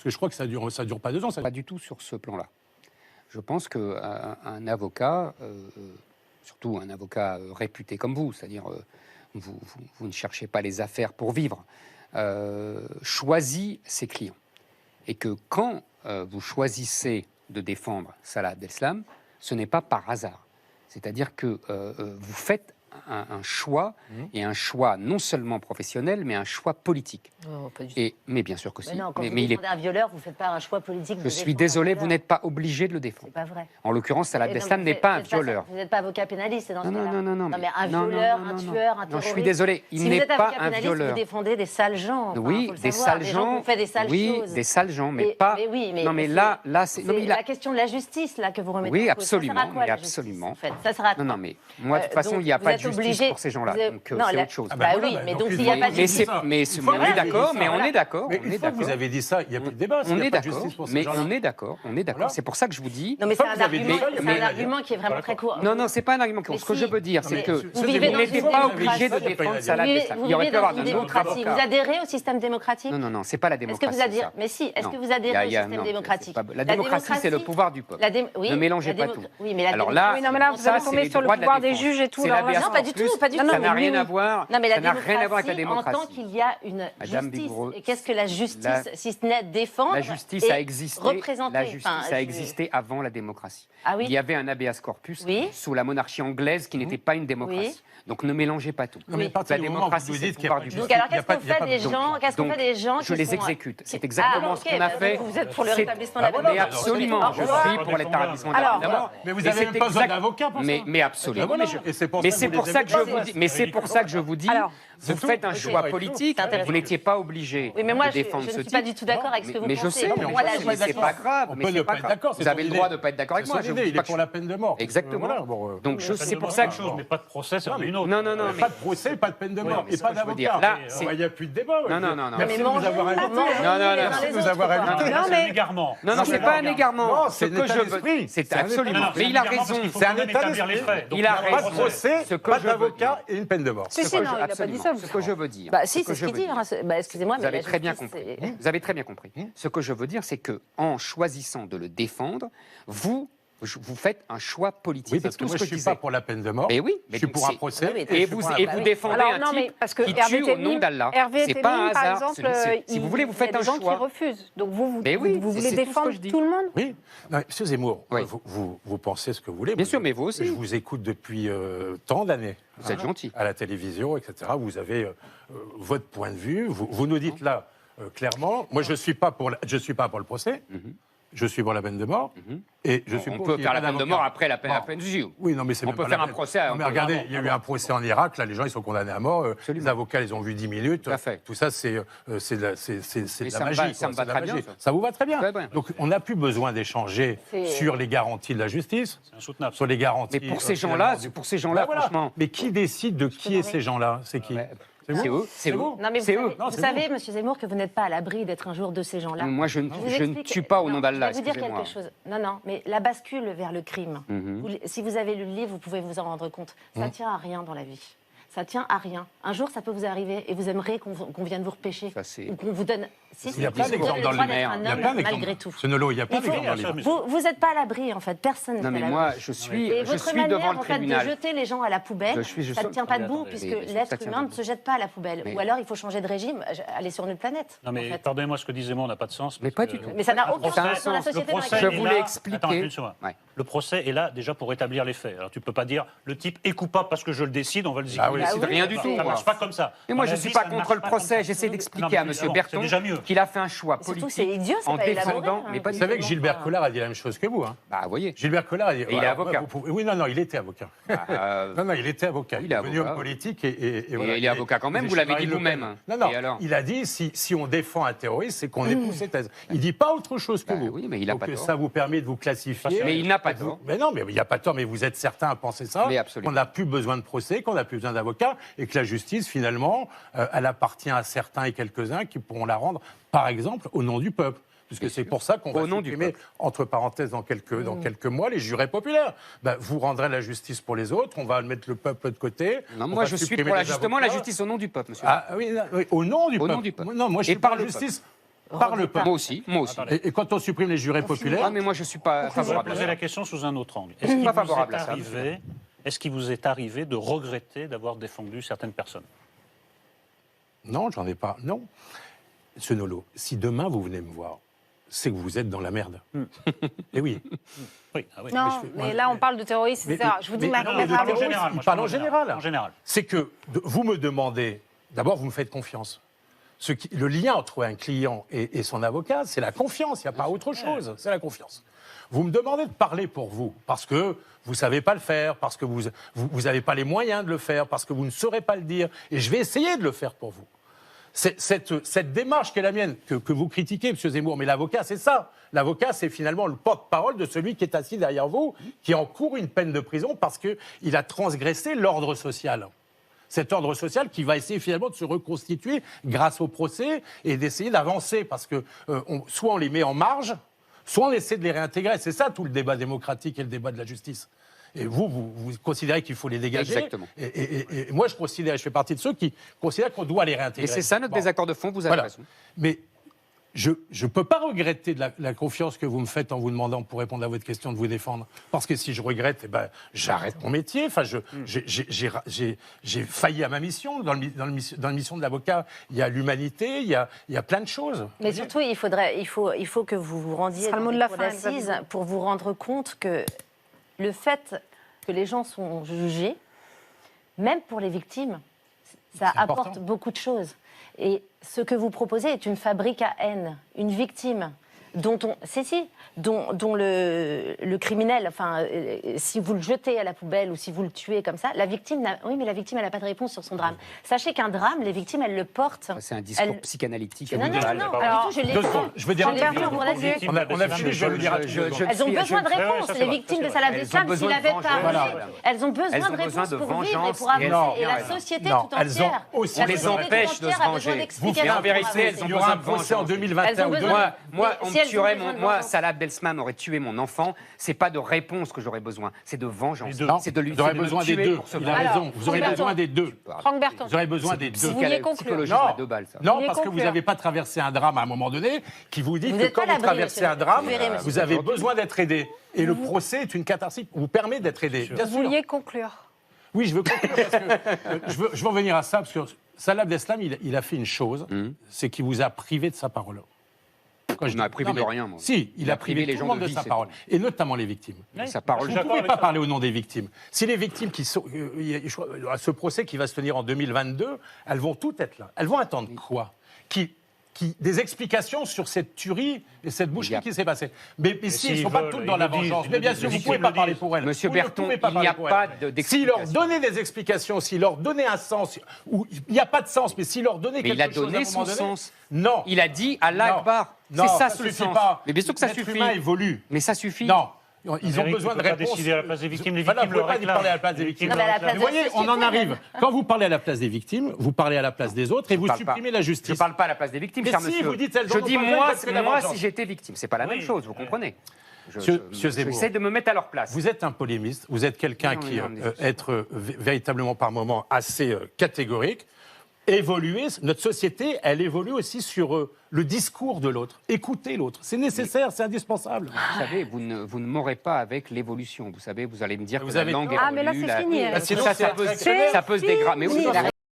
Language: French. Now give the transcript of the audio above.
Parce que je crois que ça dure pas 2 ans. Pas du tout sur ce plan-là. Je pense qu'un avocat, surtout un avocat réputé comme vous, c'est-à-dire vous ne cherchez pas les affaires pour vivre, choisit ses clients. Et que quand vous choisissez de défendre Salah Abdeslam, ce n'est pas par hasard. C'est-à-dire que vous faites un choix, et un choix non seulement professionnel, mais un choix politique. Non, pas du tout. Mais bien sûr que si. Mais non, quand vous il est... défendez un violeur, vous ne faites pas un choix politique. Je suis désolé, vous n'êtes pas obligé de le défendre. C'est pas vrai. En l'occurrence, Salah Abdeslam n'est pas un violeur. Vous n'êtes pas avocat pénaliste, c'est dans ce cas-là. Non, mais un violeur, un tueur, un terroriste. Non, je suis désolé, il n'est pas un violeur. Vous défendez des sales gens. Enfin, oui, des sales gens. Vous faites des sales choses. Des sales gens, mais pas. Mais oui, mais non, mais là, c'est la question de la justice là que vous remettez. Oui, en cause. absolument, Ça sert à quoi, la absolument. justice, en fait ça sert à quoi? Non, mais moi, de toute façon, il n'y a pas de justice pour ces gens-là. Donc, c'est autre chose. Bah oui, mais donc s'il n'y a pas de justice. Mais on est d'accord, mais on est d'accord. Mais une fois que vous avez dit ça, il n'y a plus de débat. On est d'accord, mais on est d'accord. C'est pour ça que je vous dis. Non, mais c'est un argument qui est vraiment très court. Non, c'est pas un argument court. Ce que je veux dire, c'est que vous n'étiez pas obligé de défendre Salah Abdeslam. Il aurait pu avoir une démocratie. Vous adhérez au système démocratique? Non, c'est pas la démocratie. Mais si, est-ce que vous adhérez au système démocratique? La démocratie, c'est le pouvoir du peuple. Ne mélangez pas tout. Oui, mais alors là, vous allez tomber sur le pouvoir des juges et tout. Non, pas du tout, pas du tout. Ça n'a rien à voir. Non, mais la démocratie, en tant qu'il y a une justice. Et qu'est-ce que la justice, si ce n'est défendre? La justice a existé avant la démocratie. Ah oui. Il y avait un habeas corpus sous la monarchie anglaise qui n'était pas une démocratie. Donc ne mélangez pas tout. La démocratie, c'est le pouvoir du peuple. Donc alors qu'est-ce qu'on fait des gens Je les exécute. C'est exactement ce qu'on a fait. Vous êtes pour le rétablissement de la peine de mort? Mais absolument, je suis pour l'établissement de la peine de mort. Mais vous n'avez même pas besoin d'avocat pour ça. Mais absolument. Mais c'est pour ça que je vous dis. Vous faites un choix politique, vous n'étiez pas obligé de défendre ce je ne suis pas du tout d'accord avec ce que vous pensez. Mais je sais, mais c'est pas grave. On peut ne pas être d'accord. Vous avez le droit de ne pas être d'accord avec moi. Il est pour la peine de mort. Exactement. Donc c'est pour ça que je... Mais pas de procès, c'est une autre. Non. Pas de procès, pas de peine de mort et pas d'avocat. Là, il n'y a plus de débat. Non. Merci de nous avoir invités. Merci de nous avoir invités. C'est un égarement. Non, c'est pas un égarement. C'est un état d'esprit. C'est absolument. Mais il a raison. C'est un état d'esprit. Il a raison. Pas de procès, pas d'avocat et une peine de mort. Si, non, il n'a pas dit ça. Ce que je veux dire. Bah si, c'est ce qu'il dit. Excusez-moi, mais vous avez très bien compris. Vous avez très bien compris. Ce que je veux dire, c'est que en choisissant de le défendre, vous faites un choix politique. Oui, parce que moi, je ne suis pas pour la peine de mort. Mais oui, je suis pour un procès. Et vous défendez un type qui tue au nom d'Allah. C'est pas un hasard. Par exemple, si vous voulez, vous faites un choix. Il y a des gens qui refusent. Donc vous voulez c'est défendre tout le monde? Oui. Monsieur Zemmour, vous pensez ce que vous voulez. Bien sûr, mais vous aussi. Je vous écoute depuis tant d'années. Vous êtes gentil. À la télévision, etc. Vous avez votre point de vue. Vous nous dites là clairement. Moi, je ne suis pas pour le procès. Je suis pour la peine de mort. Et je suis on peut faire la peine de mort après la peine de juge. Oui, non, mais c'est on peut faire un procès. Mais regardez, il y a eu un procès en Irak. Là, les gens, ils sont condamnés à mort. Les avocats, ils ont vu 10 minutes. Tout ça, c'est de la magie. Ça me va très bien. Ça vous va très bien. Donc, on n'a plus besoin d'échanger sur les garanties de la justice. C'est insoutenable. Sur les garanties. Mais pour ces gens-là, franchement. Mais qui décide de qui est ces gens-là? C'est qui? C'est vous. Non, mais vous savez, monsieur Zemmour, que vous n'êtes pas à l'abri d'être un jour de ces gens-là. Moi, je ne tue pas au nom d'Allah. Je vais vous dire quelque chose. Non, mais la bascule vers le crime, si vous avez lu le livre, vous pouvez vous en rendre compte. Ça ne tient à rien dans la vie. Ça tient à rien. Un jour, ça peut vous arriver et vous aimeriez qu'on vienne vous repêcher. Ou qu'on vous donne... Il y a plein d'exemples dans le livre. Malgré tout. Ce Nolo, il y a plein d'exemples dans le livre. Vous n'êtes pas à l'abri, en fait. Personne n'est à l'abri. Non, mais moi, je suis devant le tribunal. De jeter les gens à la poubelle, ça ne tient pas debout, puisque l'être humain ne se jette pas à la poubelle. Ou alors, il faut changer de régime, aller sur une autre planète. Non, mais pardonnez-moi, ce que disait Zemmour n'a pas de sens. Mais pas du tout. Mais ça n'a aucun sens dans la société. Je voulais expliquer. Le procès est là déjà pour établir les faits. Alors tu ne peux pas dire le type est coupable parce que je le décide, on va le dire. C'est rien du tout. Ça ne marche pas comme ça. Mais moi, je ne suis pas contre le procès. J'essaie d'expliquer à M. Berton qu'il a fait un choix politique en défendant. Vous savez que Gilbert Collard a dit la même chose que vous. Bah, vous voyez. Gilbert Collard a dit. Il est avocat. Oui, non, il était avocat. Non, il était avocat. Il est devenu homme politique et voilà. Il est avocat quand même, vous l'avez dit vous-même. Non, il a dit si on défend un terroriste, c'est qu'on épouse ses thèses. Il ne dit pas autre chose que vous. Oui, mais il n'a pas tort. Ça vous permet de vous classifier. Mais il n'a pas tort. Mais non, mais il n'y a pas tort, mais vous êtes certains à penser ça, qu'on n'a plus besoin de procès, qu'on n'a plus besoin d'avocats, et que la justice, finalement, elle appartient à certains et quelques-uns qui pourront la rendre, par exemple, au nom du peuple. Puisque c'est pour ça qu'on va supprimer, entre parenthèses, dans quelques mois, les jurés populaires. Vous rendrez la justice pour les autres, on va mettre le peuple de côté. Non, moi, je suis pour justement la justice au nom du peuple, monsieur. Ah oui, au nom du peuple. Au nom du peuple. Non, moi, je suis par la justice. par le peuple. Moi aussi. Et quand on supprime les jurés populaires... mais moi, je ne suis pas favorable. Je vais poser la question sous un autre angle. Est-ce qu'il vous est arrivé de regretter d'avoir défendu certaines personnes? Non, j'en ai pas. Non. Ce Nolo, si demain vous venez me voir, c'est que vous êtes dans la merde. Et oui. Oui, non, mais là, on parle de terrorisme, etc. Je vous dis, mais il parle en général. C'est que vous me demandez... D'abord, vous me faites confiance. Le lien entre un client et son avocat, c'est la confiance. Il n'y a pas autre chose. C'est la confiance. Vous me demandez de parler pour vous, parce que vous ne savez pas le faire, parce que vous n'avez pas les moyens de le faire, parce que vous ne saurez pas le dire. Et je vais essayer de le faire pour vous. Cette démarche qui est la mienne, que vous critiquez, M. Zemmour, mais l'avocat, c'est ça. L'avocat, c'est finalement le porte-parole de celui qui est assis derrière vous, qui encourt une peine de prison parce qu'il a transgressé l'ordre social. Cet ordre social qui va essayer finalement de se reconstituer grâce au procès et d'essayer d'avancer, parce que soit on les met en marge, soit on essaie de les réintégrer. C'est ça tout le débat démocratique et le débat de la justice. Et vous considérez qu'il faut les dégager. Exactement. Et moi, je fais partie de ceux qui considèrent qu'on doit les réintégrer. Et c'est ça notre désaccord de fond, vous avez raison. Mais je ne peux pas regretter de la confiance que vous me faites en vous demandant, pour répondre à votre question, de vous défendre. Parce que si je regrette, j'arrête mon métier. Enfin, j'ai failli à ma mission. Dans la mission de l'avocat, il y a l'humanité, il y a plein de choses. Mais surtout, il faut que vous vous rendiez dans les cours d'assises pour vous rendre compte que le fait que les gens sont jugés, même pour les victimes, ça apporte beaucoup de choses. Et ce que vous proposez est une fabrique à haine, une victime dont le criminel, enfin, si vous le jetez à la poubelle ou si vous le tuez comme ça, la victime, elle n'a pas de réponse sur son drame. Sachez qu'un drame, les victimes, elles le portent. C'est un discours psychanalytique. Non, alors, je veux dire, on a fini, je veux dire. Elles ont besoin de réponse, les victimes de Salah Abdeslam, s'il avait parlé, elles ont besoin de réponse pour vivre et pour avancer. Et la société tout entière. On les empêche de se venger. Mais en vérité, elles ont besoin de vengeance. En 2021 ou 2022. Moi, Salah Abdeslam aurait tué mon enfant. C'est pas de réponse que j'aurais besoin, c'est de vengeance. C'est de lui. Vous aurez besoin des deux. Il a raison. Vous aurez besoin des deux. Franck Berton. Vous aurez besoin des deux. Vous vouliez conclure. Non, parce que vous n'avez pas traversé un drame à un moment donné qui vous dit que quand vous traversez un drame, vous avez besoin d'être aidé. Et le procès est une catharsis, vous permet d'être aidé. Vous vouliez conclure. Oui, je veux conclure parce que je veux en venir à ça, parce que Salah Abdeslam, il a fait une chose, c'est qu'il vous a privé de sa parole. Je n'ai privé de rien, moi. Si, il a privé les gens de sa parole, et notamment les victimes. Sa parole. Vous ne pouvez pas parler au nom des victimes. Si les victimes qui sont... à ce procès qui va se tenir en 2022, elles vont toutes être là. Elles vont attendre quoi? Des explications sur cette tuerie et cette boucherie qui s'est passée. Mais si elles ne sont pas toutes dans la vengeance, mais bien sûr, vous ne pouvez pas parler pour elles. Monsieur Berton, il n'y a pas d'explication. S'il leur donnait des explications, s'il leur donnait un sens, ou il n'y a pas de sens, mais s'il leur donnait quelque chose à un moment donné... Mais il a donné son sens. Non. Il a dit Allah Akbar. C'est ça le sens. Mais bien sûr que ça suffit. L'être humain évolue. Mais ça suffit. Non. Ils ont besoin de réponses. Pas décider à la place des victimes. Les victimes victimes le réclament. Parler à la place des victimes. Vous voyez, on en arrive. Quand vous parlez à la place des victimes, vous parlez à la place des autres et vous supprimez la justice. Je ne parle pas à la place des victimes, cher monsieur. Vous dites, je dis moi si j'étais victime. C'est pas la même chose, vous comprenez. J'essaie de me mettre à leur place. Vous êtes un polémiste. Vous êtes quelqu'un qui est véritablement par moments assez catégorique. Évoluer, notre société, elle évolue aussi sur le discours de l'autre. Écoutez l'autre, c'est nécessaire, c'est indispensable. Vous savez, vous ne m'aurez pas avec l'évolution. Vous savez, vous allez me dire que la langue évolue. Ah, mais là, c'est fini. Ça peut se dégrader. Mais oui,